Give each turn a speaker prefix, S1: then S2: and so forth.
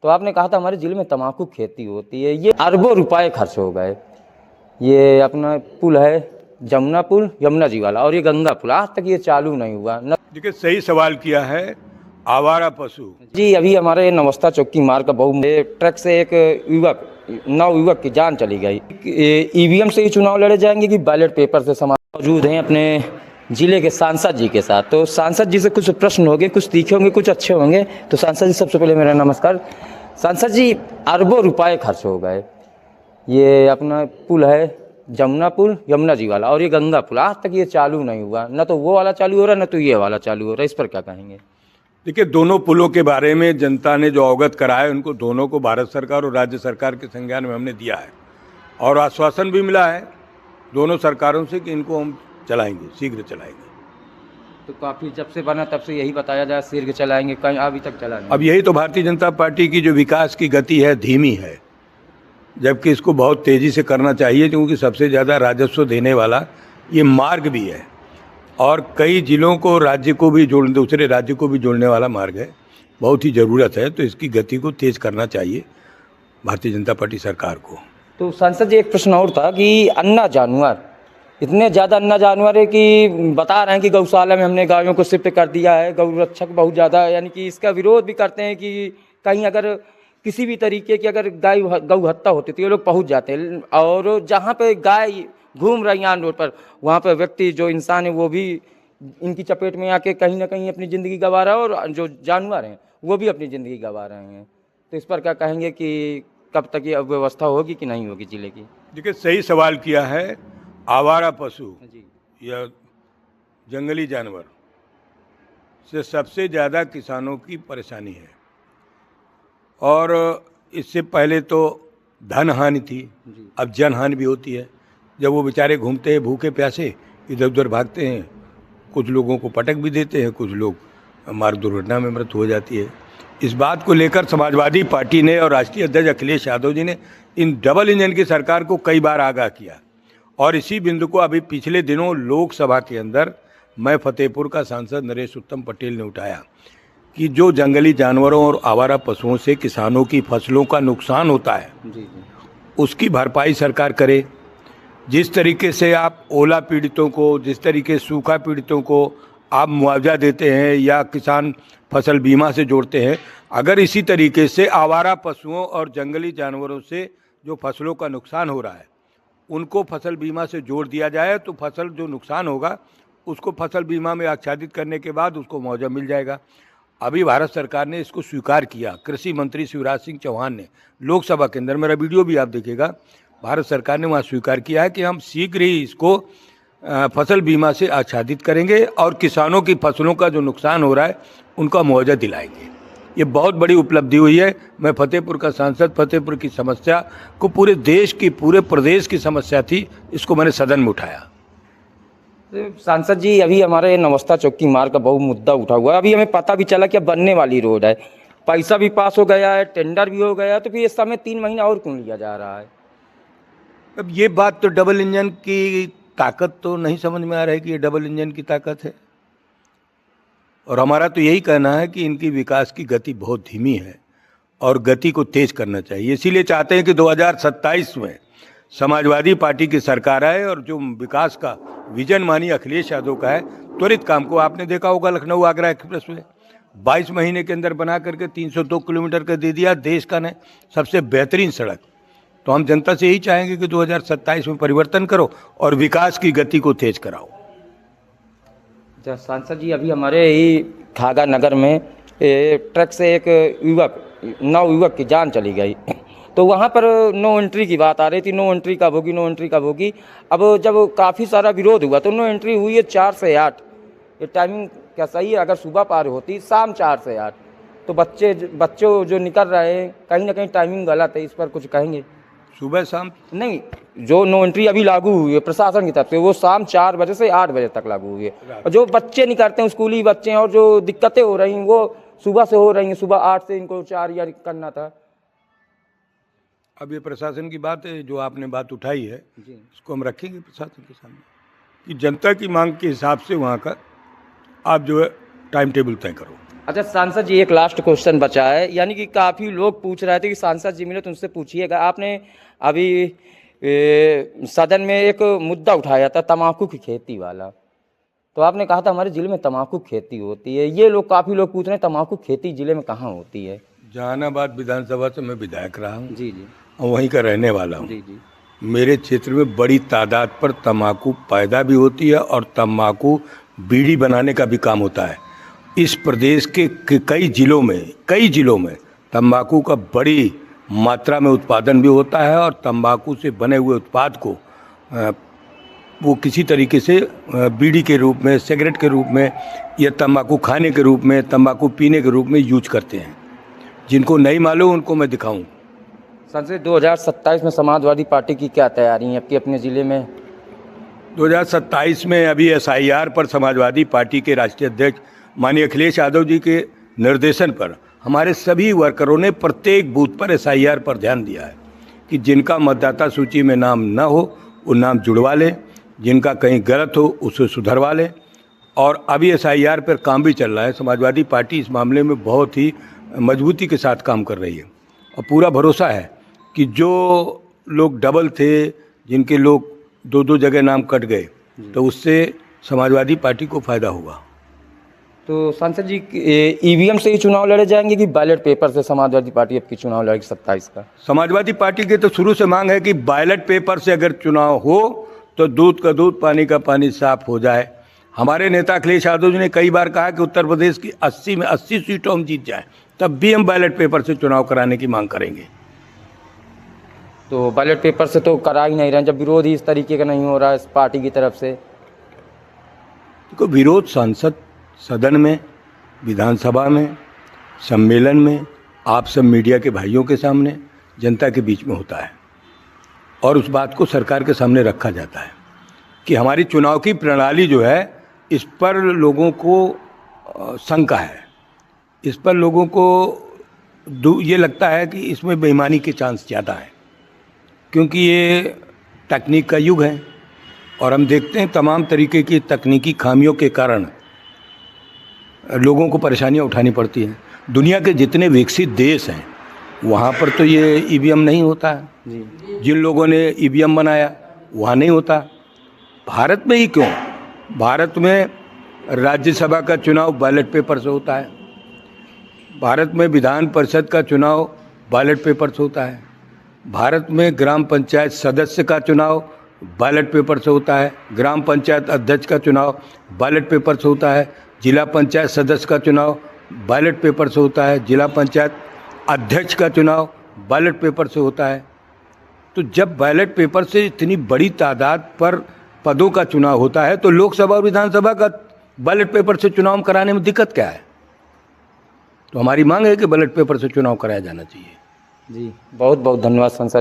S1: तो आपने कहा था हमारे जिले में तम्बाकू खेती होती है, ये अरबों रुपए खर्च हो गए। ये अपना पुल है जमुना पुल, यमुना जी वाला, और ये गंगा पुल आज तक ये चालू नहीं हुआ न।
S2: देखिए, सही सवाल किया है। आवारा पशु
S1: जी अभी हमारे नवस्था चौक की मार्ग का बहु ट्रक से एक युवक, नौ युवक की जान चली गई। ईवीएम से ही चुनाव लड़े जाएंगे कि बैलेट पेपर से? मौजूद हैं अपने जिले के सांसद जी के साथ, तो सांसद जी से कुछ प्रश्न होंगे, कुछ तीखे होंगे, कुछ अच्छे होंगे। तो सांसद जी, सबसे पहले मेरा नमस्कार। सांसद जी, अरबों रुपए खर्च हो गए। ये अपना पुल है जमुना पुल, यमुना जी वाला, और ये गंगा पुल आज तक ये चालू नहीं हुआ। न तो वो वाला चालू हो रहा, न तो ये वाला चालू हो रहा। इस पर क्या कहेंगे?
S2: देखिए, दोनों पुलों के बारे में जनता ने जो अवगत कराया, उनको दोनों को भारत सरकार और राज्य सरकार के संज्ञान में हमने दिया है, और आश्वासन भी मिला है दोनों सरकारों से कि इनको हम चलाएंगे, शीघ्र चलाएंगे।
S1: तो काफ़ी जब से बना तब से यही बताया जाए शीघ्र चलाएंगे, कहीं अभी तक चला नहीं।
S2: अब यही तो भारतीय जनता पार्टी की जो विकास की गति है, धीमी है, जबकि इसको बहुत तेज़ी से करना चाहिए, क्योंकि सबसे ज़्यादा राजस्व देने वाला ये मार्ग भी है, और कई जिलों को, राज्य को भी जोड़, दूसरे राज्य को भी जोड़ने वाला मार्ग है। बहुत ही ज़रूरत है, तो इसकी गति को तेज़ करना चाहिए भारतीय जनता पार्टी सरकार को।
S1: तो सांसद जी, एक प्रश्न और था कि अन्ना जानवर, इतने ज़्यादा अन्ना जानवर है कि बता रहे हैं कि गौशाला में हमने गायों को शिफ्ट कर दिया है, गौ रक्षक बहुत ज़्यादा, यानी कि इसका विरोध भी करते हैं कि कहीं अगर किसी भी तरीके की अगर गौ हत्या होती तो ये लोग पहुंच जाते हैं, और जहाँ पे गाय घूम रही है रोड पर, वहाँ पर व्यक्ति, जो इंसान है, वो भी इनकी चपेट में आके कहीं ना कहीं अपनी ज़िंदगी गंवा रहा है, और जो जानवर हैं वो भी अपनी ज़िंदगी गंवा रहे हैं। तो इस पर क्या कहेंगे कि कब तक ये व्यवस्था होगी कि नहीं होगी जिले की?
S2: देखिए, सही सवाल किया है। आवारा पशु
S1: जी
S2: या जंगली जानवर से सबसे ज़्यादा किसानों की परेशानी है, और इससे पहले तो धन हानि थी, अब जन हानि भी होती है। जब वो बेचारे घूमते हैं भूखे प्यासे, इधर उधर भागते हैं, कुछ लोगों को पटक भी देते हैं, कुछ लोग मार्ग दुर्घटना में मृत्यु हो जाती है। इस बात को लेकर समाजवादी पार्टी ने और राष्ट्रीय अध्यक्ष अखिलेश यादव जी ने इन डबल इंजन की सरकार को कई बार आगाह किया, और इसी बिंदु को अभी पिछले दिनों लोकसभा के अंदर मैं फतेहपुर का सांसद नरेश उत्तम पटेल ने उठाया कि जो जंगली जानवरों और आवारा पशुओं से किसानों की फसलों का नुकसान होता है, उसकी भरपाई सरकार करे। जिस तरीके से आप ओला पीड़ितों को, जिस तरीके से सूखा पीड़ितों को आप मुआवजा देते हैं या किसान फसल बीमा से जोड़ते हैं, अगर इसी तरीके से आवारा पशुओं और जंगली जानवरों से जो फसलों का नुकसान हो रहा है, उनको फसल बीमा से जोड़ दिया जाए, तो फसल जो नुकसान होगा उसको फसल बीमा में आच्छादित करने के बाद उसको मुआवजा मिल जाएगा। अभी भारत सरकार ने इसको स्वीकार किया। कृषि मंत्री शिवराज सिंह चौहान ने लोकसभा के अंदर, मेरा वीडियो भी आप देखिएगा, भारत सरकार ने वहाँ स्वीकार किया है कि हम शीघ्र ही इसको फसल बीमा से आच्छादित करेंगे, और किसानों की फसलों का जो नुकसान हो रहा है उनका मुआवजा दिलाएंगे। ये बहुत बड़ी उपलब्धि हुई है। मैं फतेहपुर का सांसद, फतेहपुर की समस्या को, पूरे देश की, पूरे प्रदेश की समस्या थी, इसको मैंने सदन में उठाया।
S1: सांसद जी, अभी हमारे नवस्था चौक की मार्ग का बहुत मुद्दा उठा हुआ है। अभी हमें पता भी चला कि अब बनने वाली रोड है, पैसा भी पास हो गया है, टेंडर भी हो गया है, तो फिर इस समय 3 महीना और क्यों लिया जा रहा है?
S2: अब ये बात तो डबल इंजन की ताकत तो नहीं समझ में आ रहा है कि ये डबल इंजन की ताकत है, और हमारा तो यही कहना है कि इनकी विकास की गति बहुत धीमी है, और गति को तेज करना चाहिए। इसीलिए चाहते हैं कि 2027 में समाजवादी पार्टी की सरकार आए, और जो विकास का विजन मानी अखिलेश यादव का है, त्वरित काम को, आपने देखा होगा लखनऊ आगरा एक्सप्रेस वे 22 महीने के अंदर बना करके 302 किलोमीटर का दे दिया, देश का ने सबसे बेहतरीन सड़क। तो हम जनता से यही चाहेंगे कि 2027 में परिवर्तन करो और विकास की गति को तेज कराओ।
S1: सांसद जी, अभी हमारे ही खागा नगर में ट्रक से एक युवक, 9 युवक की जान चली गई। तो वहाँ पर नो एंट्री की बात आ रही थी, नो एंट्री कब होगी, नो एंट्री कब होगी। अब जब काफ़ी सारा विरोध हुआ तो नो एंट्री हुई है 4 से 8। ये टाइमिंग क्या सही है? अगर सुबह पार होती शाम 4 से 8, तो बच्चों जो निकल रहे हैं, कहीं ना कहीं टाइमिंग गलत है। इस पर कुछ कहेंगे?
S2: सुबह शाम
S1: नहीं, जो नो एंट्री अभी लागू हुई है प्रशासन की तरफ से, वो शाम 4 बजे से 8 बजे तक लागू हुई है, और जो बच्चे निकलते हैं, स्कूली बच्चे हैं, और जो दिक्कतें हो रही हैं वो सुबह से हो रही हैं। सुबह 8 से इनको 4 या करना था।
S2: अब ये प्रशासन की बात है, जो आपने बात उठाई है, इसको हम रखेंगे प्रशासन के सामने कि जनता की मांग के हिसाब से वहाँ का आप जो है टाइम टेबल तय करो।
S1: अच्छा सांसद जी, एक लास्ट क्वेश्चन बचा है, यानी कि काफ़ी लोग पूछ रहे थे कि सांसद जी मिले तो उनसे पूछिएगा। आपने अभी सदन में एक मुद्दा उठाया था तम्बाकू की खेती वाला, तो आपने कहा था हमारे ज़िले में तम्बाकू खेती होती है। ये लोग काफ़ी लोग पूछ रहे हैं तम्बाकू खेती ज़िले में कहाँ होती है?
S2: जहानाबाद विधानसभा से मैं विधायक रहा हूँ
S1: जी जी
S2: और वहीं का रहने वाला हूँ।
S1: जी जी
S2: मेरे क्षेत्र में बड़ी तादाद पर तम्बाकू पैदा भी होती है और तम्बाकू बीड़ी बनाने का भी काम होता है। इस प्रदेश के कई जिलों में तम्बाकू का बड़ी मात्रा में उत्पादन भी होता है और तम्बाकू से बने हुए उत्पाद को वो किसी तरीके से बीड़ी के रूप में, सिगरेट के रूप में या तम्बाकू खाने के रूप में, तम्बाकू पीने के रूप में यूज करते हैं। जिनको नहीं मालूम उनको मैं दिखाऊं।
S1: संसद 2027 में समाजवादी पार्टी की क्या तैयारी है आपकी अपने ज़िले में?
S2: 2027 में अभी SIR पर समाजवादी पार्टी के राष्ट्रीय अध्यक्ष माननीय अखिलेश यादव जी के निर्देशन पर हमारे सभी वर्करों ने प्रत्येक बूथ पर SIR पर ध्यान दिया है कि जिनका मतदाता सूची में नाम न हो वो नाम जुड़वा लें, जिनका कहीं गलत हो उसे सुधरवा लें। और अभी SIR पर काम भी चल रहा है। समाजवादी पार्टी इस मामले में बहुत ही मजबूती के साथ काम कर रही है और पूरा भरोसा है कि जो लोग डबल थे, जिनके लोग दो जगह नाम कट गए, तो उससे समाजवादी पार्टी को फायदा होगा।
S1: तो सांसद जी EVM से ही चुनाव लड़े जाएंगे कि बैलेट पेपर से समाजवादी पार्टी आपकी चुनाव लड़ेगी 27 का?
S2: समाजवादी पार्टी की तो शुरू से मांग है कि बैलेट पेपर से अगर चुनाव हो तो दूध का दूध, पानी का पानी साफ हो जाए। हमारे नेता अखिलेश यादव जी ने कई बार कहा कि उत्तर प्रदेश की 80 में 80 सीटों हम जीत जाएं, तब भी हम बैलेट पेपर से चुनाव कराने की मांग करेंगे।
S1: तो बैलेट पेपर से तो करा ही नहीं रहे जब विरोध ही इस तरीके का नहीं हो रहा है इस पार्टी की तरफ से।
S2: देखो, विरोध संसद सदन में, विधानसभा में, सम्मेलन में, आप सब मीडिया के भाइयों के सामने, जनता के बीच में होता है और उस बात को सरकार के सामने रखा जाता है कि हमारी चुनाव की प्रणाली जो है इस पर लोगों को शंका है, इस पर लोगों को ये लगता है कि इसमें बेईमानी के चांस ज़्यादा हैं, क्योंकि ये तकनीक का युग है और हम देखते हैं तमाम तरीके की तकनीकी खामियों के कारण लोगों को परेशानियां उठानी पड़ती हैं। दुनिया के जितने विकसित देश हैं वहाँ पर तो ये EVM नहीं होता है जी। जिन लोगों ने EVM बनाया वहाँ नहीं होता। भारत में ही क्यों? भारत में राज्यसभा का चुनाव बैलेट पेपर से होता है, भारत में विधान परिषद का चुनाव बैलेट पेपर से होता है, भारत में ग्राम पंचायत सदस्य का चुनाव बैलेट पेपर से होता है, ग्राम पंचायत अध्यक्ष का चुनाव बैलेट पेपर से होता है, जिला पंचायत सदस्य का चुनाव बैलेट पेपर से होता है, जिला पंचायत अध्यक्ष का चुनाव बैलेट पेपर से होता है। तो जब बैलेट पेपर से इतनी बड़ी तादाद पर पदों का चुनाव होता है तो लोकसभा और विधानसभा का बैलेट पेपर से चुनाव कराने में दिक्कत क्या है? तो हमारी मांग है कि बैलेट पेपर से चुनाव कराया जाना चाहिए।
S1: जी बहुत बहुत धन्यवाद सांसद।